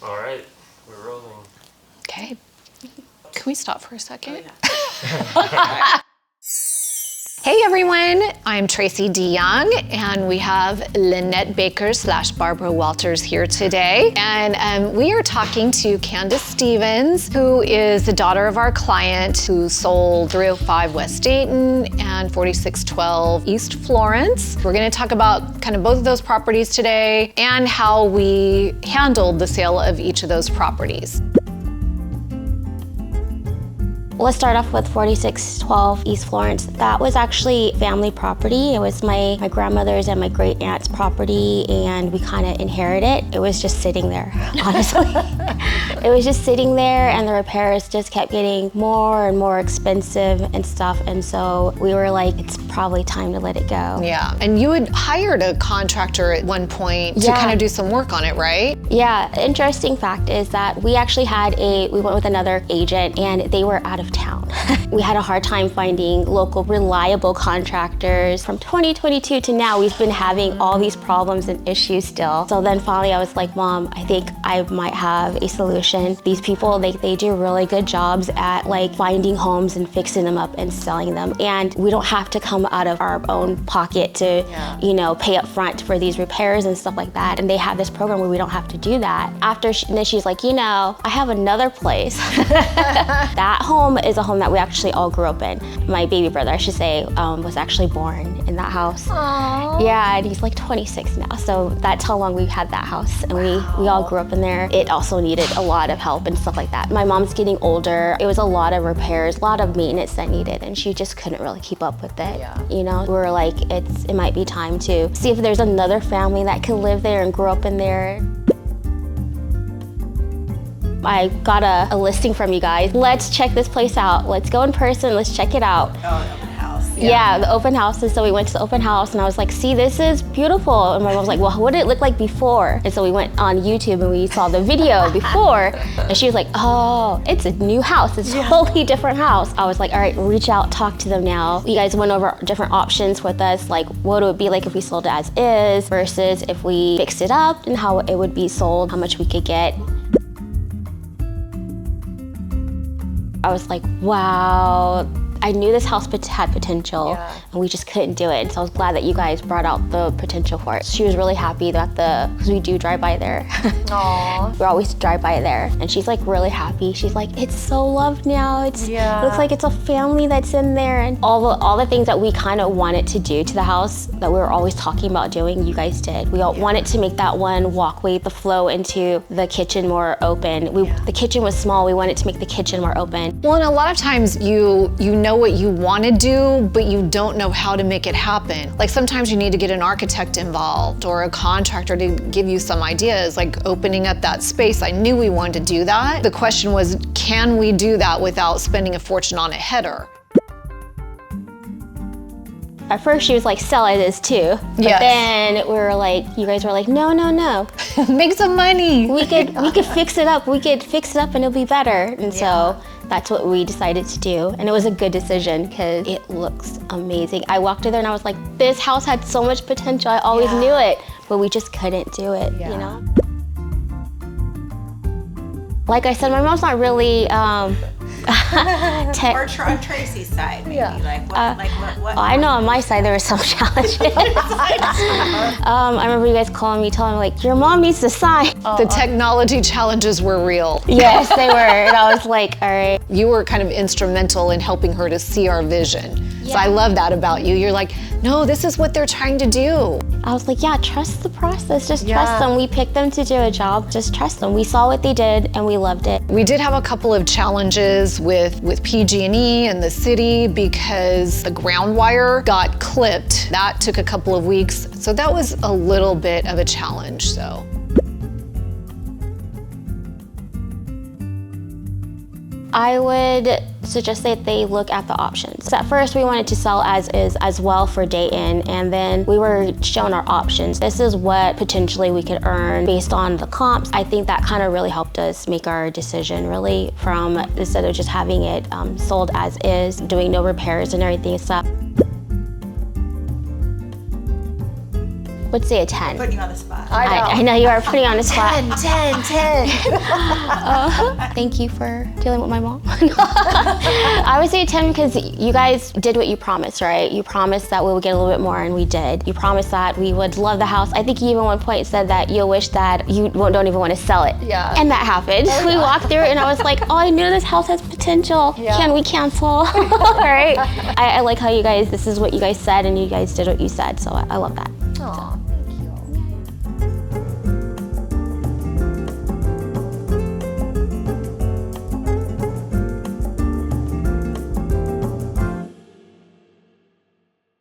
All right, we're rolling. Okay. Can we stop for a second? Oh, yeah. Hey everyone, I'm Tracy DeYoung, and we have Lynette Baker / Barbara Walters here today. And we are talking to Candace Stevens, who is the daughter of our client who sold 305 West Dayton and 4612 East Florence. We're gonna talk about kind of both of those properties today and how we handled the sale of each of those properties. Let's start off with 4612 East Florence. That was actually family property. It was my grandmother's and my great aunt's property, and we kind of inherited it. It was just sitting there, honestly. It was just sitting there, and the repairs just kept getting more and more expensive and stuff, and so we were like, it's probably time to let it go. Yeah, and you had hired a contractor at one point to kind of do some work on it, right? Yeah, the interesting fact is that we actually we went with another agent, and they were out of town. We had a hard time finding local, reliable contractors. From 2022 to now, we've been having all these problems and issues still. So then finally I was like, Mom, I think I might have a solution. These people, they do really good jobs at like finding homes and fixing them up and selling them. And we don't have to come out of our own pocket to, pay up front for these repairs and stuff like that. And they have this program where we don't have to do that. Then she's like, I have another place. That home is a home that we actually all grew up in. My baby brother, I should say, was actually born in that house. Aww. Yeah, and he's like 26 now, so that's how long we've had that house, and we all grew up in there. It also needed a lot of help and stuff like that. My mom's getting older. It was a lot of repairs, a lot of maintenance that needed, and she just couldn't really keep up with it. Yeah. We were like, it might be time to see if there's another family that can live there and grow up in there. I got a listing from you guys. Let's check this place out. Let's go in person, let's check it out. Oh, the open house. Yeah, the open house. And so we went to the open house and I was like, see, this is beautiful. And my mom was like, well, what did it look like before? And so we went on YouTube and we saw the video before. And she was like, oh, it's a new house. It's a totally different house. I was like, all right, reach out, talk to them now. You guys went over different options with us, like what it would be like if we sold it as is versus if we fixed it up and how it would be sold, how much we could get. I was like, wow, I knew this house had potential and we just couldn't do it. And so I was glad that you guys brought out the potential for it. She was really happy that because we do drive by there. Aww. We always drive by there. And she's like really happy. She's like, it's so loved now. It looks like it's a family that's in there. And all the things that we kind of wanted to do to the house that we were always talking about doing, you guys did. We all wanted to make that one walkway, the flow into the kitchen more open. The kitchen was small. We wanted to make the kitchen more open. Well, and a lot of times you know what you want to do, but you don't know how to make it happen. Like sometimes you need to get an architect involved or a contractor to give you some ideas, like opening up that space. I knew we wanted to do that. The question was, can we do that without spending a fortune on a header? At first she was like, sell it as too. But then you guys were like, no. Make some money. We could fix it up. We could fix it up and it'll be better. And so that's what we decided to do. And it was a good decision because it looks amazing. I walked in there and I was like, this house had so much potential. I always knew it, but we just couldn't do it, Like I said, my mom's not really, Or on Tracy's side, maybe. What? I know on my side there were some challenges. I remember you guys telling me like, your mom needs to sign. The technology challenges were real. Yes, they were. And I was like, all right. You were kind of instrumental in helping her to see our vision. So I love that about you. You're like, no, this is what they're trying to do. I was like, yeah, trust the process. Just trust them. We picked them to do a job. Just trust them. We saw what they did and we loved it. We did have a couple of challenges with PG&E and the city because the ground wire got clipped. That took a couple of weeks. So that was a little bit of a challenge, so. I would suggest that they look at the options. So at first we wanted to sell as is as well for Dayton, and then we were shown our options. This is what potentially we could earn based on the comps. I think that kind of really helped us make our decision really from instead of just having it sold as is, doing no repairs and everything. So would say a 10. Putting you on the spot. I know you are putting on the spot. 10. Thank you for dealing with my mom. I would say 10 because you guys did what you promised, right? You promised that we would get a little bit more, and we did. You promised that we would love the house. I think you even one point said that you wish that you don't even want to sell it. Yeah. And that happened. We walked through it and I was like, oh, I knew this house has potential. Yeah. Can we cancel? Right? I like how this is what you guys said, and you guys did what you said, so I love that. Aw.